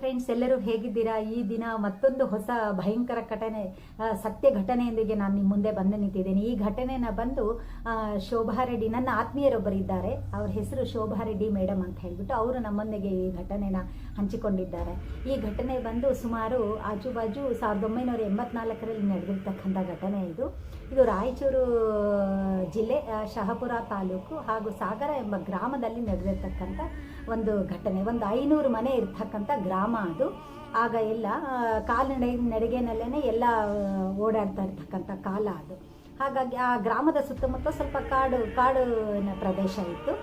Friends, ಎಲ್ಲರೂ ಹೇಗಿದ್ದೀರಾ? ಈ ದಿನ ಮತ್ತೊಂದು ಹೊಸ ಭಯಂಕರ ಸತ್ಯ ಘಟನೆಯೊಂದಿಗೆ ನಾನು ನಿಮ್ಮ ಮುಂದೆ ಬಂದು ನಿಂತಿದ್ದೇನೆ. ಈ ಘಟನೆನ ಬಂದು ಶೋಭಾ ರೆಡ್ಡಿ, ನನ್ನ ಆತ್ಮೀಯರೊಬ್ಬರಿದ್ದಾರೆ, ಅವ್ರ ಹೆಸರು ಶೋಭಾ ರೆಡ್ಡಿ ಮೇಡಮ್ ಅಂತ ಹೇಳ್ಬಿಟ್ಟು ಅವರು ನಮ್ಮೊಂದಿಗೆ ಈ ಘಟನೆನ ಹಂಚಿಕೊಂಡಿದ್ದಾರೆ. ಈ ಘಟನೆ ಬಂದು ಸುಮಾರು ಆಜುಬಾಜು 1984ರಲ್ಲಿ ನಡೆದಿರ್ತಕ್ಕಂಥ ಘಟನೆ ಇದು ರಾಯಚೂರು ಜಿಲ್ಲೆ ಶಹಾಪುರ ತಾಲೂಕು ಹಾಗೂ ಸಾಗರ ಎಂಬ ಗ್ರಾಮದಲ್ಲಿ ನಡೆದಿರ್ತಕ್ಕಂಥ ಒಂದು ಘಟನೆ. ಒಂದು 500 ಮನೆ ಇರ್ತಕ್ಕಂಥ ಗ್ರಾಮ ಅದು. ಆಗ ಎಲ್ಲ ನಡಿಗೆನಲ್ಲೇ ಎಲ್ಲ ಓಡಾಡ್ತಾ ಇರ್ತಕ್ಕಂಥ ಕಾಲ ಅದು. ಹಾಗಾಗಿ ಆ ಗ್ರಾಮದ ಸುತ್ತಮುತ್ತ ಸ್ವಲ್ಪ ಕಾಡಿನ ಪ್ರದೇಶ ಇತ್ತು.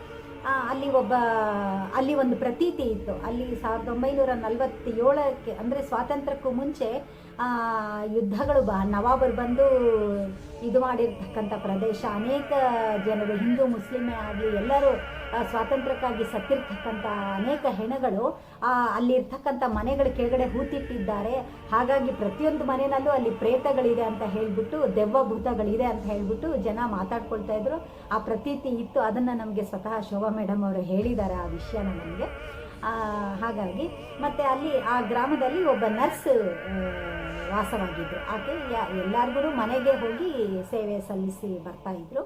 ಅಲ್ಲಿ ಒಂದು ಪ್ರತೀತಿ ಇತ್ತು. ಅಲ್ಲಿ 1947ಕ್ಕೆ ಅಂದರೆ ಸ್ವಾತಂತ್ರ್ಯಕ್ಕೂ ಮುಂಚೆ ಯುದ್ಧಗಳು ನವಾಬರು ಬಂದು ಇದು ಮಾಡಿರ್ತಕ್ಕಂಥ ಪ್ರದೇಶ. ಅನೇಕ ಜನರು, ಹಿಂದೂ ಮುಸ್ಲಿಮೇ ಆಗಲಿ, ಎಲ್ಲರೂ ಸ್ವಾತಂತ್ರ್ಯಕ್ಕಾಗಿ ಸತ್ತಿರ್ತಕ್ಕಂಥ ಅನೇಕ ಹೆಣಗಳು ಅಲ್ಲಿರ್ತಕ್ಕಂಥ ಮನೆಗಳ ಕೆಳಗಡೆ ಹೂತಿಟ್ಟಿದ್ದಾರೆ. ಹಾಗಾಗಿ ಪ್ರತಿಯೊಂದು ಮನೆಯಲ್ಲೂ ಅಲ್ಲಿ ಪ್ರೇತಗಳಿದೆ ಅಂತ ಹೇಳ್ಬಿಟ್ಟು, ದೆವ್ವ ಭೂತಗಳಿದೆ ಅಂತ ಹೇಳ್ಬಿಟ್ಟು ಜನ ಮಾತಾಡ್ಕೊಳ್ತಾ ಇದ್ರು. ಆ ಪ್ರತೀತಿ ಇತ್ತು. ಅದನ್ನು ನಮಗೆ ಸ್ವತಃ ಶೋಭಾ ಮೇಡಮ್ ಅವರು ಹೇಳಿದ್ದಾರೆ ಆ ವಿಷಯನ ನಮಗೆ. ಹಾಗಾಗಿ ಮತ್ತೆ ಅಲ್ಲಿ ಆ ಗ್ರಾಮದಲ್ಲಿ ಒಬ್ಬ ನರ್ಸ್ ವಾಸವಾಗಿದ್ರು. ಆಕೆ ಎಲ್ಲರಿಗೂ ಮನೆಗೆ ಹೋಗಿ ಸೇವೆ ಸಲ್ಲಿಸಿ ಬರ್ತಾ ಇದ್ರು.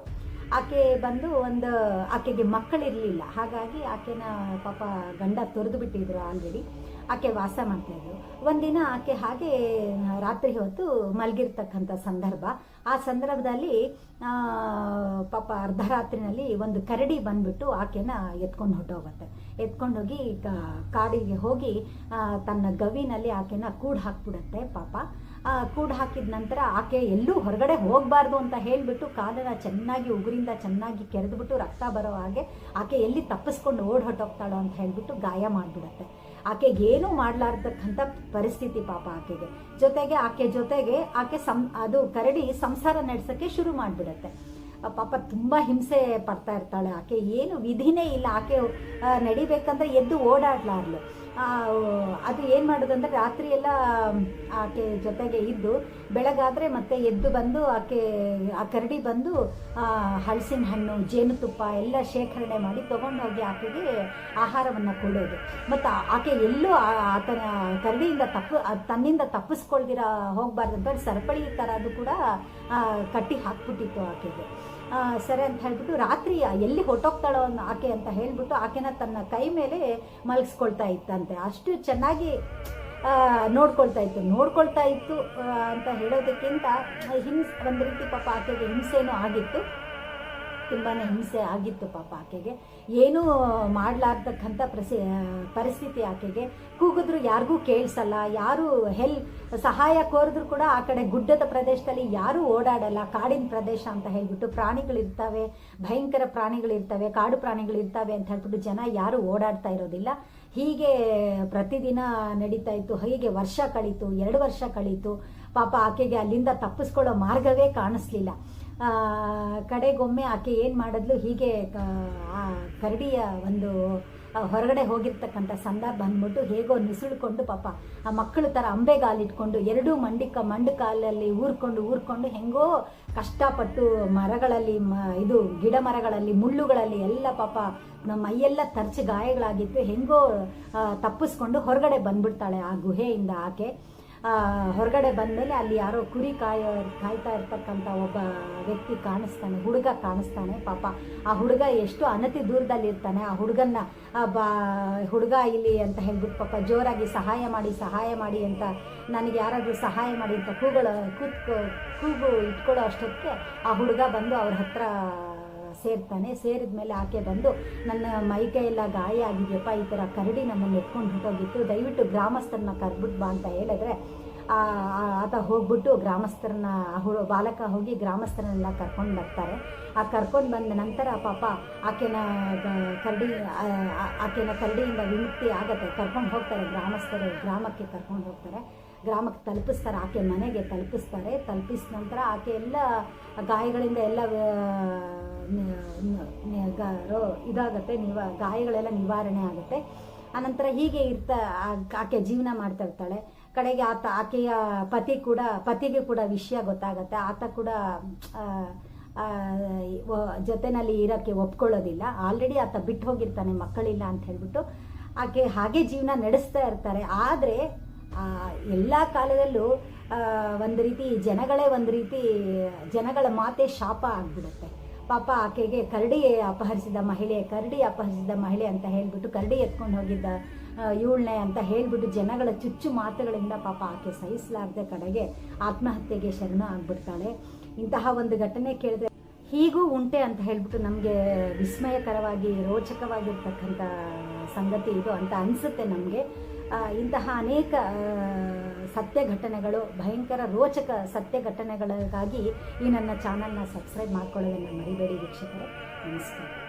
ಆಕೆ ಬಂದು ಆಕೆಗೆ ಮಕ್ಕಳಿರಲಿಲ್ಲ. ಹಾಗಾಗಿ ಆಕೆನ ಪಾಪ ಗಂಡ ತೊರೆದು ಬಿಟ್ಟಿದ್ರು ಆಲ್ರೆಡಿ. ಆಕೆ ವಾಸ ಮಾಡ್ತಾಯಿದ್ರು. ಒಂದಿನ ಆಕೆ ಹಾಗೆ ರಾತ್ರಿ ಹೊತ್ತು ಮಲಗಿರ್ತಕ್ಕಂಥ ಸಂದರ್ಭ. ಆ ಸಂದರ್ಭದಲ್ಲಿ ಪಾಪ ಅರ್ಧರಾತ್ರಿನಲ್ಲಿ ಒಂದು ಕರಡಿ ಬಂದ್ಬಿಟ್ಟು ಆಕೆನ ಎತ್ಕೊಂಡು ಹೋಗಿ ಕಾಡಿಗೆ ಹೋಗಿ ತನ್ನ ಗವಿನಲ್ಲಿ ಆಕೆನ ಕೂಡ್ ಹಾಕ್ಬಿಡತ್ತೆ ಪಾಪ. ಕೂಡ್ ಹಾಕಿದ ನಂತರ ಆಕೆ ಎಲ್ಲೂ ಹೊರಗಡೆ ಹೋಗಬಾರ್ದು ಅಂತ ಹೇಳಿಬಿಟ್ಟು ಕಾಲನ್ನ ಚೆನ್ನಾಗಿ ಉಗುರಿಂದ ಚೆನ್ನಾಗಿ ಕೆರೆದ್ಬಿಟ್ಟು ರಕ್ತ ಬರೋ ಹಾಗೆ ಆಕೆ ಎಲ್ಲಿ ತಪ್ಪಿಸ್ಕೊಂಡು ಹೊರಟೋಗ್ತಾಳೋ ಅಂತ ಹೇಳ್ಬಿಟ್ಟು ಗಾಯ ಮಾಡಿಬಿಡತ್ತೆ. ಆಕೆಗೆ ಏನೂ ಮಾಡಲಾರ್ದಕ್ಕಂಥ ಪರಿಸ್ಥಿತಿ ಪಾಪ ಆಕೆಗೆ. ಜೊತೆಗೆ ಆಕೆ ಅದು ಕರಡಿ ಸಂಸಾರ ನಡೆಸೋಕ್ಕೆ ಶುರು ಮಾಡಿಬಿಡತ್ತೆ. ಪಾಪ ತುಂಬ ಹಿಂಸೆ ಪಡ್ತಾ ಇರ್ತಾಳೆ. ಆಕೆ ಏನು ವಿಧಿನೇ ಇಲ್ಲ. ಆಕೆ ನಡಿಬೇಕಂದ್ರೆ ಎದ್ದು ಓಡಾಡ್ಲಾರ್ಲು. ಅದು ಏನು ಮಾಡೋದಂದ್ರೆ ರಾತ್ರಿ ಎಲ್ಲ ಆಕೆ ಜೊತೆಗೆ ಇದ್ದು ಬೆಳಗಾದರೆ ಮತ್ತೆ ಎದ್ದು ಬಂದು ಆ ಕರಡಿ ಬಂದು ಹಲಸಿನ ಹಣ್ಣು, ಜೇನುತುಪ್ಪ ಎಲ್ಲ ಶೇಖರಣೆ ಮಾಡಿ ತೊಗೊಂಡೋಗಿ ಆಕೆಗೆ ಆಹಾರವನ್ನು ಕೊಡೋದು. ಮತ್ತು ಆಕೆ ಎಲ್ಲೂ ಆತನ ಕರಡಿಯಿಂದ ತನ್ನಿಂದ ತಪ್ಪಿಸ್ಕೊಳ್ದಿರ ಹೋಗಬಾರ್ದು ಅಂತ ಸರಪಳಿ ಥರ ಅದು ಕೂಡ ಕಟ್ಟಿ ಹಾಕ್ಬಿಟ್ಟಿತ್ತು ಆಕೆಗೆ. ಸರಿ ಅಂತ ಹೇಳ್ಬಿಟ್ಟು ರಾತ್ರಿ ಎಲ್ಲಿ ಹೊಟ್ಟೋಗ್ತಾಳೋ ಆಕೆ ಅಂತ ಹೇಳ್ಬಿಟ್ಟು ಆಕೆನ ತನ್ನ ಕೈ ಮೇಲೆ ಮಲಗಿಸ್ಕೊಳ್ತಾ ಇತ್ತಂತೆ. ಅಷ್ಟು ಚೆನ್ನಾಗಿ ನೋಡ್ಕೊಳ್ತಾ ಇತ್ತು ಅಂತ ಹೇಳೋದಕ್ಕಿಂತ ಒಂದು ರೀತಿ ಪಾಪ ಆಕೆಗೆ ಹಿಂಸೆನೂ ಆಗಿತ್ತು. ತುಂಬಾ ಹಿಂಸೆ ಆಗಿತ್ತು ಪಾಪ ಆಕೆಗೆ. ಏನೂ ಮಾಡಲಾರ್ದಕ್ಕಂಥ ಪರಿಸ್ಥಿತಿ ಆಕೆಗೆ. ಕೂಗಿದ್ರು ಯಾರಿಗೂ ಕೇಳಿಸಲ್ಲ. ಯಾರು ಸಹಾಯ ಕೋರಿದ್ರು ಕೂಡ ಆ ಕಡೆ ಗುಡ್ಡದ ಪ್ರದೇಶದಲ್ಲಿ ಯಾರೂ ಓಡಾಡಲ್ಲ. ಕಾಡಿನ ಪ್ರದೇಶ ಅಂತ ಹೇಳ್ಬಿಟ್ಟು ಪ್ರಾಣಿಗಳಿರ್ತವೆ, ಭಯಂಕರ ಪ್ರಾಣಿಗಳಿರ್ತವೆ, ಕಾಡು ಪ್ರಾಣಿಗಳಿರ್ತವೆ ಅಂತ ಹೇಳ್ಬಿಟ್ಟು ಜನ ಯಾರೂ ಓಡಾಡ್ತಾ ಇರೋದಿಲ್ಲ. ಹೀಗೆ ಪ್ರತಿದಿನ ನಡೀತಾ ಇತ್ತು. ಹೀಗೆ ವರ್ಷ ಕಳೀತು, 2 ವರ್ಷ ಕಳೀತು. ಪಾಪ ಆಕೆಗೆ ಅಲ್ಲಿಂದ ತಪ್ಪಿಸ್ಕೊಳ್ಳೋ ಮಾರ್ಗವೇ ಕಾಣಿಸ್ಲಿಲ್ಲ. ಕಡೆಗೊಮ್ಮೆ ಆಕೆ ಏನು ಮಾಡಿದ್ಲು, ಹೀಗೆ ಕರಡಿಯ ಒಂದು ಹೊರಗಡೆ ಹೋಗಿರ್ತಕ್ಕಂಥ ಸಂದರ್ಭ ಅಂದ್ಬಿಟ್ಟು ಹೇಗೋ ನಿಸುಳ್ಕೊಂಡು ಪಾಪ ಆ ಮಕ್ಕಳ ಥರ ಅಂಬೆಗಾಲಿಟ್ಕೊಂಡು 2 ಮಂಡು ಕಾಲಲ್ಲಿ ಊರ್ಕೊಂಡು ಹೆಂಗೋ ಕಷ್ಟಪಟ್ಟು ಮರಗಳಲ್ಲಿ ಗಿಡ ಮರಗಳಲ್ಲಿ ಮುಳ್ಳುಗಳಲ್ಲಿ ಎಲ್ಲ ಪಾಪ ನಮ್ಮ ಮೈಯೆಲ್ಲ ತರ್ಚಿ ಗಾಯಗಳಾಗಿತ್ತು. ಹೆಂಗೋ ತಪ್ಪಿಸ್ಕೊಂಡು ಹೊರಗಡೆ ಬಂದ್ಬಿಡ್ತಾಳೆ ಆ ಗುಹೆಯಿಂದ ಆಕೆ. ಹೊರಗಡೆ ಬಂದಮೇಲೆ ಅಲ್ಲಿ ಯಾರೋ ಕುರಿ ಕಾಯ್ತಾ ಇರ್ತಕ್ಕಂಥ ಒಬ್ಬ ವ್ಯಕ್ತಿ ಕಾಣಿಸ್ತಾನೆ, ಹುಡುಗ ಕಾಣಿಸ್ತಾನೆ. ಪಾಪ ಆ ಹುಡುಗ ಎಷ್ಟು ಅನತಿ ದೂರದಲ್ಲಿ ಇರ್ತಾನೆ. ಆ ಹುಡುಗ ಇಲ್ಲಿ ಅಂತ ಹೇಳ್ಬಿಟ್ಟು ಪಾಪ ಜೋರಾಗಿ ಸಹಾಯ ಮಾಡಿ ಅಂತ, ನನಗೆ ಯಾರಾದರೂ ಸಹಾಯ ಮಾಡಿ ಅಂತ ಕೂಗು ಇಟ್ಕೊಳ್ಳೋ ಅಷ್ಟೊತ್ತಿಗೆ ಆ ಹುಡುಗ ಬಂದು ಅವ್ರ ಹತ್ರ ಸೇರಿದ ಮೇಲೆ ಆಕೆ ಬಂದು, ನನ್ನ ಮೈಕೈ ಎಲ್ಲ ಗಾಯ ಆಗಿದೆಯಪ್ಪ, ಈ ಥರ ಕರಡಿ ನಮ್ಮನ್ನು ಎತ್ಕೊಂಡು ಹೊರಟೋಗಿತ್ತು, ದಯವಿಟ್ಟು ಗ್ರಾಮಸ್ಥರನ್ನ ಕರ್ಬಿಟ್ಟು ಬಾ ಅಂತ ಹೇಳಿದ್ರೆ ಆತ ಹೋಗ್ಬಿಟ್ಟು ಬಾಲಕ ಹೋಗಿ ಗ್ರಾಮಸ್ಥರನ್ನೆಲ್ಲ ಕರ್ಕೊಂಡು ಬರ್ತಾರೆ. ಕರ್ಕೊಂಡು ಬಂದ ನಂತರ ಪಾಪ ಆಕೆನ ಕರಡಿಯಿಂದ ವಿಮುಕ್ತಿ ಆಗತ್ತೆ. ಕರ್ಕೊಂಡು ಹೋಗ್ತಾರೆ ಗ್ರಾಮಸ್ಥರು, ಗ್ರಾಮಕ್ಕೆ ಕರ್ಕೊಂಡು ಹೋಗ್ತಾರೆ. ಗ್ರಾಮಕ್ಕೆ ತಲುಪಿಸ್ತಾರೆ, ಆಕೆ ಮನೆಗೆ ತಲುಪಿಸ್ತಾರೆ. ತಲುಪಿಸಿದ ನಂತರ ಆಕೆ ಎಲ್ಲ ಗಾಯಗಳಿಂದ ಎಲ್ಲ ಇದಾಗತ್ತೆ, ಗಾಯಗಳೆಲ್ಲ ನಿವಾರಣೆ ಆಗುತ್ತೆ. ಆನಂತರ ಹೀಗೆ ಆಕೆ ಜೀವನ ಮಾಡ್ತಾ ಇರ್ತಾಳೆ. ಕಡೆಗೆ ಆಕೆಯ ಪತಿಗೆ ಕೂಡ ವಿಷಯ ಗೊತ್ತಾಗತ್ತೆ. ಆತ ಕೂಡ ಜೊತೆನಲ್ಲಿ ಇರೋಕ್ಕೆ ಒಪ್ಕೊಳ್ಳೋದಿಲ್ಲ. ಆಲ್ರೆಡಿ ಆತ ಬಿಟ್ಟು ಹೋಗಿರ್ತಾನೆ ಮಕ್ಕಳಿಲ್ಲ ಅಂತ ಹೇಳ್ಬಿಟ್ಟು. ಆಕೆ ಹಾಗೆ ಜೀವನ ನಡೆಸ್ತಾ ಇರ್ತಾರೆ. ಆದರೆ ಎಲ್ಲ ಕಾಲದಲ್ಲೂ ಒಂದು ರೀತಿ ಜನಗಳ ಮಾತೆ ಶಾಪ ಆಗಿಬಿಡುತ್ತೆ. ಪಾಪ ಆಕೆಗೆ ಕರಡಿ ಅಪಹರಿಸಿದ ಮಹಿಳೆ ಅಂತ ಹೇಳ್ಬಿಟ್ಟು, ಕರಡಿ ಎತ್ಕೊಂಡು ಹೋಗಿದ್ದ ಇವಳನೆ ಅಂತ ಹೇಳ್ಬಿಟ್ಟು ಜನಗಳ ಚುಚ್ಚು ಮಾತುಗಳಿಂದ ಪಾಪ ಆಕೆ ಸಹಿಸಲಾಗದೆ ಕಡೆಗೆ ಆತ್ಮಹತ್ಯೆಗೆ ಶರಣು ಆಗ್ಬಿಡ್ತಾಳೆ. ಇಂತಹ ಒಂದು ಘಟನೆ ಕೇಳಿದ್ರೆ ಹೀಗೂ ಉಂಟೆ ಅಂತ ಹೇಳ್ಬಿಟ್ಟು ನಮಗೆ ವಿಸ್ಮಯಕರವಾಗಿ ರೋಚಕವಾಗಿರ್ತಕ್ಕಂಥ ಸಂಗತಿ ಇದು ಅಂತ ಅನಿಸುತ್ತೆ ನಮಗೆ. ಇಂತಹ ಅನೇಕ ಸತ್ಯ ಘಟನೆಗಳು, ಭಯಂಕರ ರೋಚಕ ಸತ್ಯ ಘಟನೆಗಳಿಗಾಗಿ ಈ ನನ್ನ ಚಾನಲ್ನ ಸಬ್ಸ್ಕ್ರೈಬ್ ಮಾಡ್ಕೊಳ್ಳೋದನ್ನು ಮರಿಬೇಡಿ ವೀಕ್ಷಕರೇ. ನಮಸ್ಕಾರ.